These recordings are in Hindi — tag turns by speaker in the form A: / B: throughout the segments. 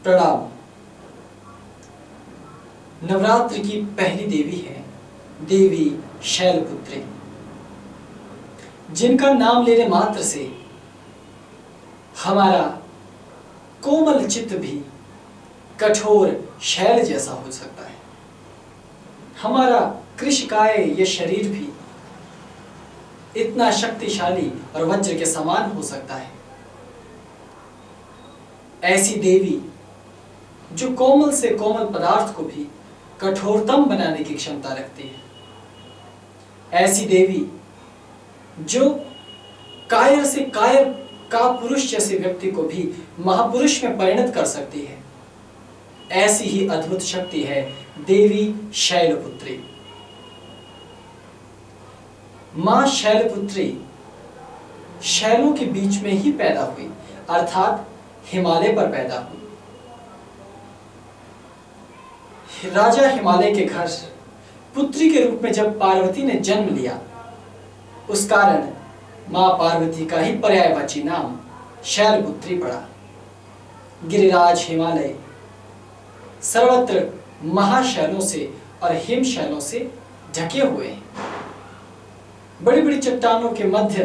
A: प्रणाम। नवरात्र की पहली देवी है देवी शैलपुत्री, जिनका नाम लेने मात्र से हमारा कोमल चित्त भी कठोर शैल जैसा हो सकता है। हमारा कृशकाय यह शरीर भी इतना शक्तिशाली और वज्र के समान हो सकता है। ऐसी देवी जो कोमल से कोमल पदार्थ को भी कठोरतम बनाने की क्षमता रखती है। ऐसी देवी जो कायर से कायर का पुरुष जैसे व्यक्ति को भी महापुरुष में परिणत कर सकती है। ऐसी ही अद्भुत शक्ति है देवी शैलपुत्री। मां शैलपुत्री शैलों के बीच में ही पैदा हुई, अर्थात हिमालय पर पैदा हुई। राजा हिमालय के घर पुत्री के रूप में जब पार्वती ने जन्म लिया, उस कारण मां पार्वती का ही पर्यायवाची नाम शैलपुत्री पड़ा। गिरिराज हिमालय सर्वत्र महाशैलों से और हिमशैलों से ढके हुए हैं। बड़ी बड़ी चट्टानों के मध्य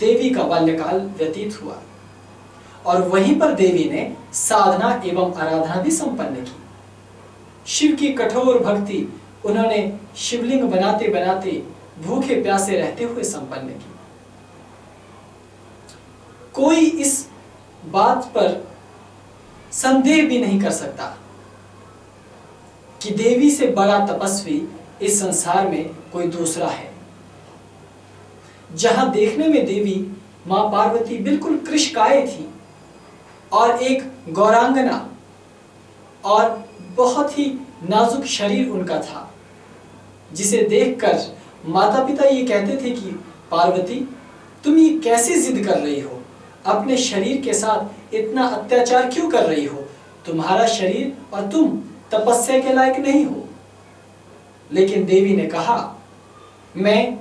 A: देवी का बाल्यकाल व्यतीत हुआ और वहीं पर देवी ने साधना एवं आराधना भी संपन्न की। शिव की कठोर भक्ति उन्होंने शिवलिंग बनाते बनाते भूखे प्यासे रहते हुए संपन्न की। कोई इस बात पर संदेह भी नहीं कर सकता कि देवी से बड़ा तपस्वी इस संसार में कोई दूसरा है। जहां देखने में देवी मां पार्वती बिल्कुल कृशकाय थी और एक गौरांगना और बहुत ही नाजुक शरीर उनका था, जिसे देखकर माता पिता ये कहते थे कि पार्वती, तुम ये कैसे जिद कर रही हो, अपने शरीर के साथ इतना अत्याचार क्यों कर रही हो, तुम्हारा शरीर और तुम तपस्या के लायक नहीं हो। लेकिन देवी ने कहा, मैं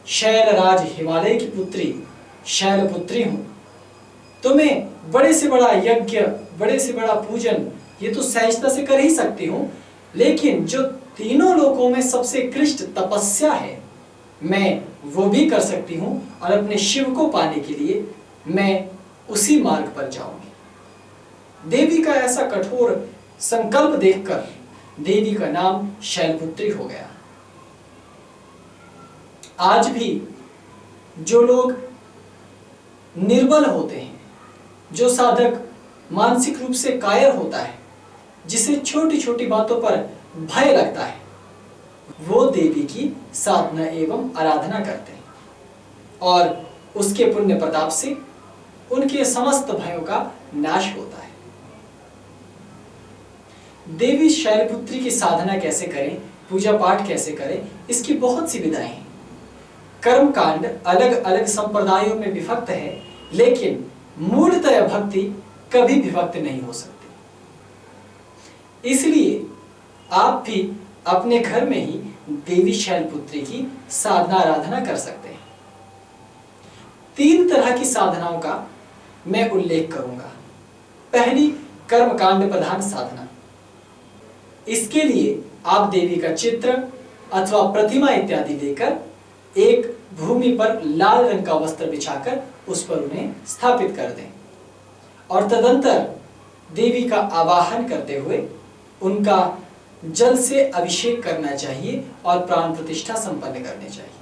A: शैलराज हिमालय की पुत्री शैलपुत्री हूं, तो मैं बड़े से बड़ा यज्ञ, बड़े से बड़ा पूजन ये तो सहजता से कर ही सकती हूं, लेकिन जो तीनों लोकों में सबसे कृष्ट तपस्या है, मैं वो भी कर सकती हूं और अपने शिव को पाने के लिए मैं उसी मार्ग पर जाऊंगी। देवी का ऐसा कठोर संकल्प देखकर देवी का नाम शैलपुत्री हो गया। आज भी जो लोग निर्बल होते हैं, जो साधक मानसिक रूप से कायर होता है, जिसे छोटी छोटी बातों पर भय लगता है, वो देवी की साधना एवं आराधना करते हैं और उसके पुण्य प्रताप से उनके समस्त भयों का नाश होता है। देवी शैलपुत्री की साधना कैसे करें, पूजा पाठ कैसे करें, इसकी बहुत सी विधाएं हैं। कर्मकांड अलग अलग संप्रदायों में विभक्त है, लेकिन मूलतः भक्ति कभी विभक्त नहीं हो सकती। इसलिए आप भी अपने घर में ही देवी शैलपुत्री की साधना आराधना कर सकते हैं। 3 तरह की साधनाओं का मैं उल्लेख करूंगा। पहली, कर्मकांड प्रधान साधना। इसके लिए आप देवी का चित्र अथवा प्रतिमा इत्यादि लेकर एक भूमि पर लाल रंग का वस्त्र बिछाकर उस पर उन्हें स्थापित कर दें और तदंतर देवी का आवाहन करते हुए उनका जल से अभिषेक करना चाहिए और प्राण प्रतिष्ठा संपन्न करनी चाहिए।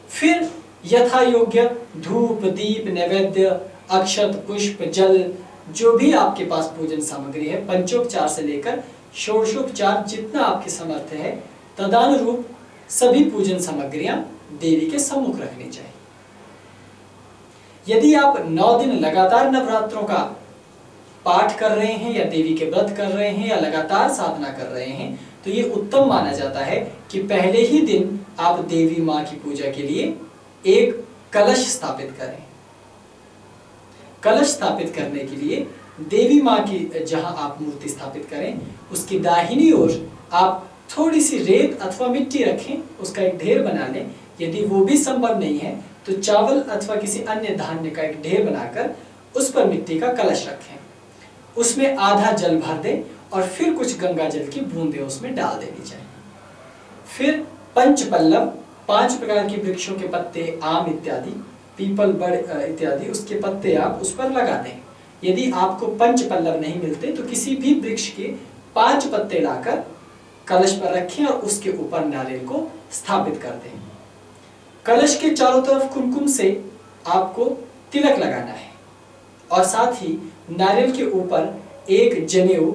A: फिर यथा योग्य धूप, दीप, नैवेद्य, अक्षत, पुष्प, जल, जो भी आपके पास पूजन सामग्री है, पंचोपचार से लेकर षोडशोपचार जितना आपके समर्थ है, तदानुरूप सभी पूजन सामग्रियां देवी के सम्मुख रखनी चाहिए। यदि आप 9 दिन लगातार नवरात्रों का पाठ कर रहे हैं या देवी के व्रत कर रहे हैं या लगातार साधना कर रहे हैं, तो ये उत्तम माना जाता है कि पहले ही दिन आप देवी मां की पूजा के लिए एक कलश स्थापित करें। कलश स्थापित करने के लिए देवी मां की जहां आप मूर्ति स्थापित करें, उसकी दाहिनी ओर आप थोड़ी सी रेत अथवा मिट्टी रखें, उसका एक ढेर बना लें। यदि वो भी संभव नहीं है तो चावल अथवा किसी अन्य धान्य का एक ढेर बनाकर उस पर मिट्टी का कलश रखें उसमें आधा जल भर दें और फिर कुछ गंगा जल की बूंदें उसमें डाल देनी चाहिए। फिर पंचपल्लव, 5 प्रकार के वृक्षों के पत्ते, आम इत्यादि, पीपल, बड़ इत्यादि, उसके पत्ते आप उस पर लगा दें। यदि आपको पंचपल्लव नहीं मिलते तो किसी भी वृक्ष के 5 पत्ते लाकर कलश पर रखें और उसके ऊपर नारियल को स्थापित कर दें। कलश के चारों तरफ कुमकुम से आपको तिलक लगाना है और साथ ही नारियल के ऊपर एक जनेऊ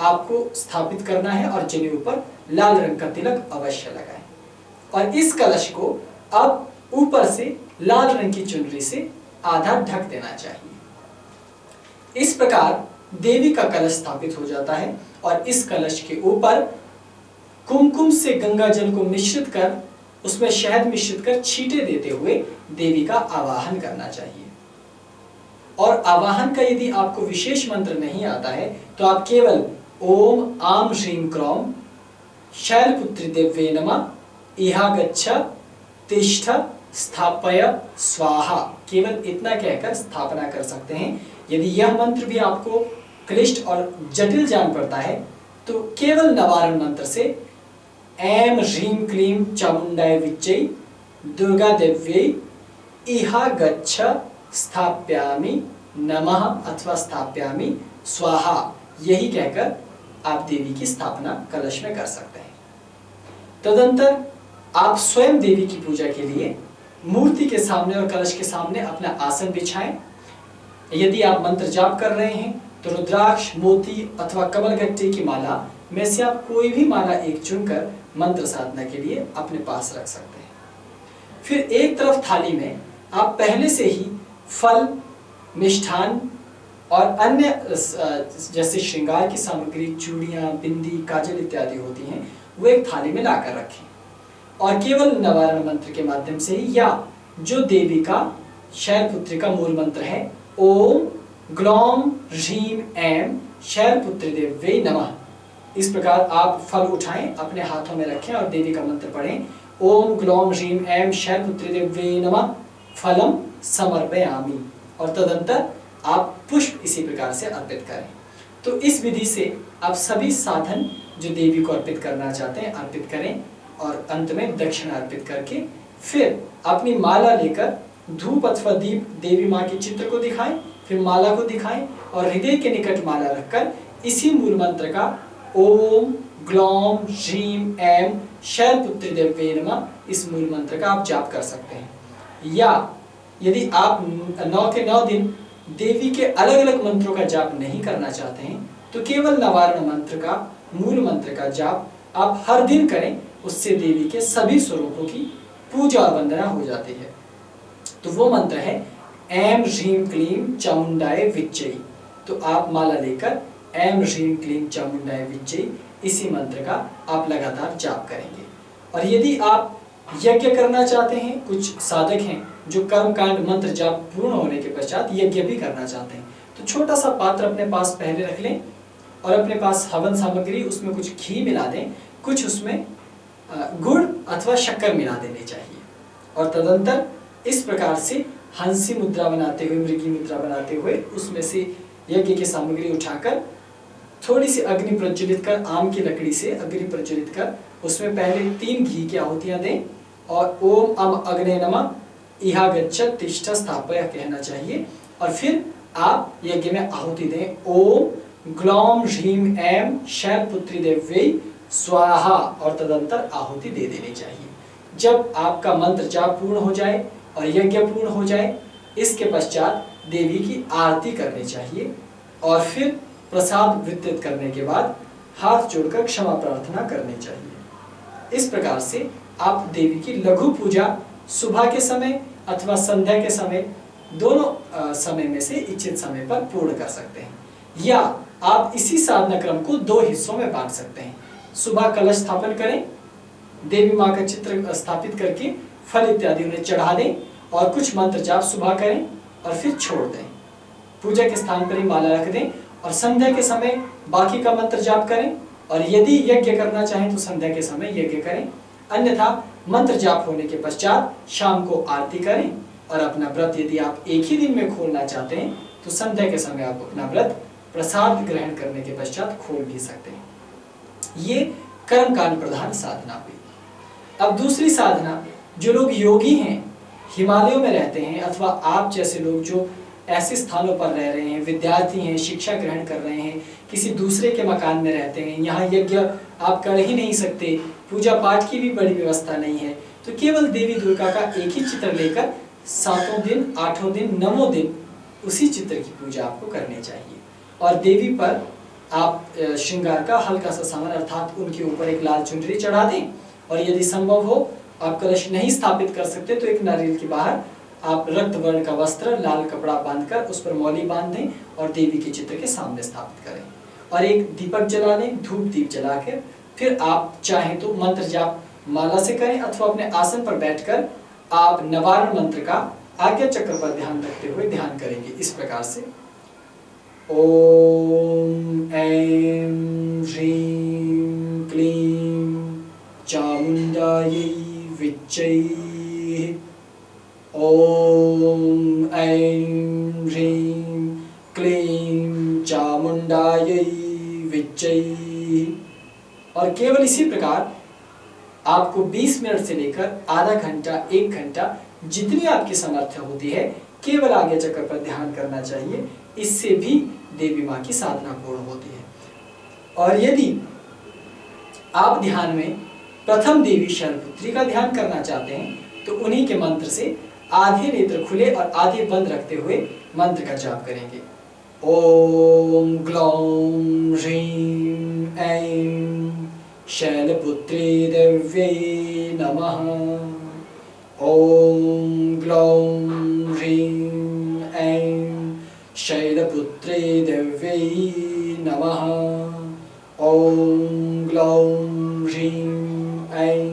A: आपको स्थापित करना है और जनेऊ पर लाल रंग का तिलक अवश्य लगाएं। और इस कलश को अब ऊपर से लाल रंग की चुनरी से आधा ढक देना चाहिए। इस प्रकार देवी का कलश स्थापित हो जाता है और इस कलश के ऊपर कुमकुम से गंगा जल को मिश्रित कर, उसमें शहद मिश्रित कर छींटे देते हुए देवी का आवाहन करना चाहिए। और आवाहन का यदि आपको विशेष मंत्र नहीं आता है तो आप केवल ओम आम ह्रीं क्रौम शैलपुत्री देव्ये नमः इहा गच्छ तिष्ठ स्थापय स्वाहा, केवल इतना कहकर स्थापना कर सकते हैं। यदि यह मंत्र भी आपको क्लिष्ट और जटिल जान पड़ता है तो केवल नवारण मंत्र से ऐं ह्रीं क्लीं चामुंडाय विच्चै दुर्गा देव्यै इहा गच्छ स्थाप्यामि नमः अथवा स्थाप्यामि स्वाहा, यही कहकर आप देवी की स्थापना कलश में कर सकते हैं। तदंतर आप स्वयं देवी की पूजा के लिए मूर्ति के सामने और कलश के सामने अपना आसन बिछाएं। यदि आप मंत्र जाप कर रहे हैं तो रुद्राक्ष, मोती अथवा कमलगट्टे की माला में से आप कोई भी माला एक चुनकर मंत्र साधना के लिए अपने पास रख सकते हैं। फिर एक तरफ थाली में आप पहले से ही फल, मिष्ठान और अन्य जैसे श्रृंगार की सामग्री, चूड़ियां, बिंदी, काजल इत्यादि होती हैं, वो एक थाली में लाकर रखें और केवल नवारण मंत्र के माध्यम से ही, या जो देवी का शैलपुत्री का मूल मंत्र है ओम ग्लौम ह्रीं ऐं शैलपुत्री देव्यै नमः, इस प्रकार आप फल उठाएं, अपने हाथों में रखें और देवी का मंत्र पढ़ें ओम ग्लौम ह्रीं ऐं शैलपुत्री देव्यै नमः फलम समर्पयामि, और तदंतर आप पुष्प इसी प्रकार से अर्पित करें। तो इस विधि से आप सभी साधन जो देवी को अर्पित करना चाहते हैं अर्पित करें और अंत में दक्षिणा अर्पित करके फिर अपनी माला लेकर धूप अथवा दीप देवी माँ के चित्र को दिखाएं, फिर माला को दिखाएं और हृदय के निकट माला रखकर इसी मूल मंत्र का ओम ग्लौम ह्रीं ऐं शैलपुत्री देव्ये नमः, इस मूल मंत्र का आप जाप कर सकते हैं। या यदि आप 9 के 9 दिन देवी के अलग अलग मंत्रों का जाप नहीं करना चाहते हैं तो केवल नवारण मंत्र का, मूल मंत्र का जाप आप हर दिन करें, उससे देवी के सभी स्वरूपों की पूजा और वंदना हो जाती है। तो वो मंत्र है ऐं ह्रीं क्लीं चामुंडाय विच्चै। तो आप माला लेकर ऐं ह्रीं क्लीं चामुंडाय विच्चै, इसी मंत्र का आप लगातार जाप करेंगे। और यदि आप यज्ञ करना चाहते हैं, कुछ साधक हैं जो कर्मकांड मंत्र जाप पूर्ण होने के पश्चात यज्ञ भी करना चाहते हैं, तो छोटा सा पात्र अपने पास पहले रख लें और अपने पास हवन सामग्री, उसमें कुछ घी मिला दें, कुछ उसमें गुड़ अथवा शक्कर मिला देनी चाहिए। और तदंतर इस प्रकार से हंसी मुद्रा बनाते हुए, मृगी मुद्रा बनाते हुए उसमें से यज्ञ की सामग्री उठाकर थोड़ी सी अग्नि प्रज्वलित कर, आम की लकड़ी से अग्नि प्रज्वलित कर उसमें पहले 3 घी की आहुतियां दें और ओम अम अग्ने नमः इहा गच्छ तिष्ठ स्थापय कहना चाहिए। और फिर आप यज्ञ में आहुति दें ओम ग्लौम ह्रीं ऐं शैलपुत्री देव्यै स्वाहा, और तदंतर आहुति दे देनी चाहिए। जब आपका मंत्र जाप पूर्ण हो जाए और यज्ञ पूर्ण हो जाए, इसके पश्चात देवी की आरती करनी चाहिए और फिर प्रसाद वितरित करने के बाद हाथ जोड़कर क्षमा प्रार्थना करनी चाहिए। इस प्रकार से आप देवी की लघु पूजा सुबह के समय अथवा संध्या के समय, दोनों समय में से इच्छित समय पर पूर्ण कर सकते हैं। या आप इसी साधना क्रम को 2 हिस्सों में बांट सकते हैं। सुबह कलश स्थापन करें, देवी माँ का चित्र स्थापित करके फल इत्यादि उन्हें चढ़ा दें और कुछ मंत्र जाप सुबह करें और फिर छोड़ दें। पूजा के स्थान पर ही माला रख दें और संध्या के समय बाकी का मंत्र जाप करें, और यदि यज्ञ करना चाहें तो संध्या के समय यज्ञ करें, अन्यथा मंत्र जाप होने के पश्चात शाम को आरती करें। और अपना व्रत यदि आप एक ही दिन में खोलना चाहते हैं तो संध्या के समय आप अपना व्रत प्रसाद ग्रहण करने के पश्चात खोल भी सकते हैं। ये कर्मकांड प्रधान साधना हुई। अब दूसरी साधना, जो लोग योगी हैं, हिमालयों में रहते हैं, अथवा आप जैसे लोग जो ऐसे स्थानों पर रह रहे हैं, विद्यार्थी हैं, शिक्षा ग्रहण कर रहे हैं, किसी दूसरे के मकान में रहते हैं, यहाँ यज्ञ आप कर ही नहीं सकते, पूजा पाठ की भी बड़ी व्यवस्था नहीं है, तो केवल देवी दुर्गा का एक ही चित्र लेकर 7 दिन, 8 दिन, 9 दिन उसी चित्र की पूजा आपको करनी चाहिए। और देवी पर आप श्रृंगार का हल्का सा सामान, अर्थात उनके ऊपर एक लाल चुनरी चढ़ा दें, और यदि संभव हो आप कलश नहीं स्थापित कर सकते तो एक नारियल के बाहर आप रक्त वर्ण का वस्त्र, लाल कपड़ा बांधकर उस पर मौली बांध दें और देवी के चित्र के सामने स्थापित करें, और एक दीपक जला लें, धूप दीप जलाकर। फिर आप चाहें तो मंत्र जाप माला से करें, अथवा अपने आसन पर बैठकर आप नवारण मंत्र का आज्ञा चक्र पर ध्यान रखते हुए ध्यान करेंगे इस प्रकार से। ओम ऐं ह्रीं क्लीं चामुंडायै विच्चै। ओम ऐं ह्रीं क्लीं चामुंडायै विच्चै। और केवल इसी प्रकार आपको 20 मिनट से लेकर आधा घंटा, 1 घंटा, जितनी आपकी सामर्थ्य होती है, केवल आज्ञा चक्र पर ध्यान करना चाहिए। इससे भी देवी माँ की साधना पूर्ण होती है। और यदि आप ध्यान में प्रथम देवी शैलपुत्री का ध्यान करना चाहते हैं तो उन्हीं के मंत्र से आधे नेत्र खुले और आधे बंद रखते हुए मंत्र का जाप करेंगे। ओम ग्लौम ह्रीं ऐं शैलपुत्रे दिव्यै नमः। ओम ग्लौम ह्रीं ऐं शैलपुत्रे दिव्यै नमः। ओम ग्लौम ह्रीं ऐं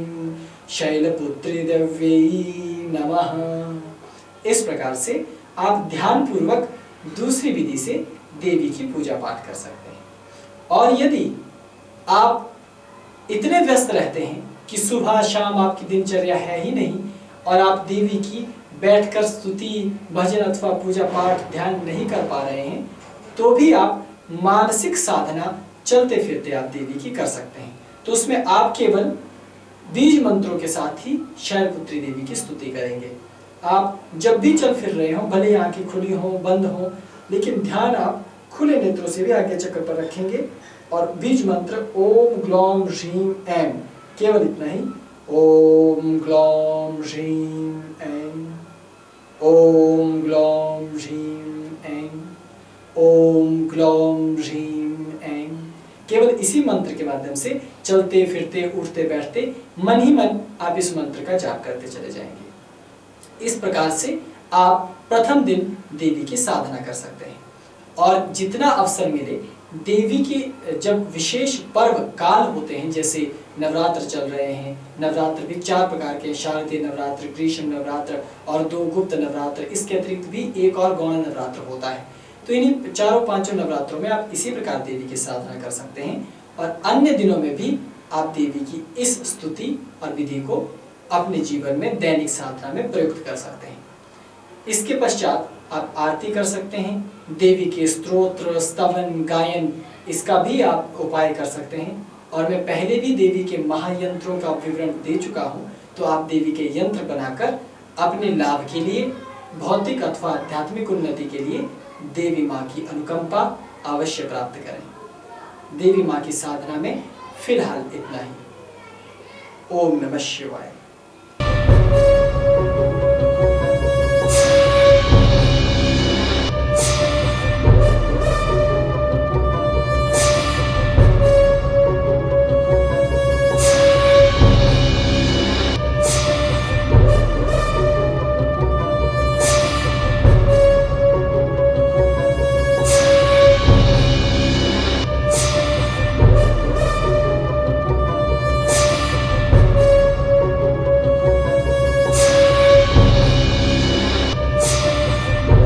A: शैलपुत्रे दिव्यै नमः। इस प्रकार से आप ध्यान पूर्वक दूसरी विधि से देवी की पूजा पाठ कर सकते हैं। और यदि आप इतने व्यस्त रहते हैं कि सुबह शाम आपकी दिनचर्या है ही नहीं और आप देवी की बैठकर स्तुति, भजन अथवा पूजा पाठ ध्यान नहीं कर पा रहे हैं, तो भी आप मानसिक साधना चलते फिरते आप देवी की कर सकते हैं। तो उसमें आप केवल बीज मंत्रों के साथ ही शैलपुत्री देवी की स्तुति करेंगे। आप जब भी चल फिर रहे हो, भले आंखें खुली हो, बंद हो, लेकिन ध्यान आप खुले नेत्रों से भी आज्ञा चक्र पर रखेंगे और बीज मंत्र ओम ग्लौम ह्रीं ऐं, केवल इतना ही। ओम ग्लौम ह्रीं ऐं, ओम ग्लौम ह्रीं ऐं, ओम ग्लौम ह्रीं ऐं। केवल इसी मंत्र के माध्यम से चलते फिरते, उठते बैठते मन ही मन आप इस मंत्र का जाप करते चले जाएंगे। इस प्रकार से आप प्रथम दिन देवी की साधना कर सकते हैं। और जितना अवसर मिले, देवी के जब विशेष पर्व काल होते हैं, जैसे नवरात्र चल रहे हैं, नवरात्र भी 4 प्रकार के, शारदीय नवरात्र, ग्रीष्म नवरात्र और 2 गुप्त नवरात्र, इसके अतिरिक्त भी एक और गौण नवरात्र होता है। तो इन्हीं 4-5 नवरात्रों में आप इसी प्रकार देवी की साधना कर सकते हैं। और अन्य दिनों में भी आप देवी की इस स्तुति और विधि को अपने जीवन में दैनिक साधना में प्रयुक्त कर सकते हैं। इसके पश्चात आप आरती कर सकते हैं, देवी के स्तोत्र, स्तवन, गायन, इसका भी आप उपाय कर सकते हैं। और मैं पहले भी देवी के महायंत्रों का विवरण दे चुका हूँ, तो आप देवी के यंत्र बनाकर अपने लाभ के लिए, भौतिक अथवा आध्यात्मिक उन्नति के लिए देवी माँ की अनुकंपा अवश्य प्राप्त करें। देवी माँ की साधना में फिलहाल इतना ही। ओम नमः शिवाय।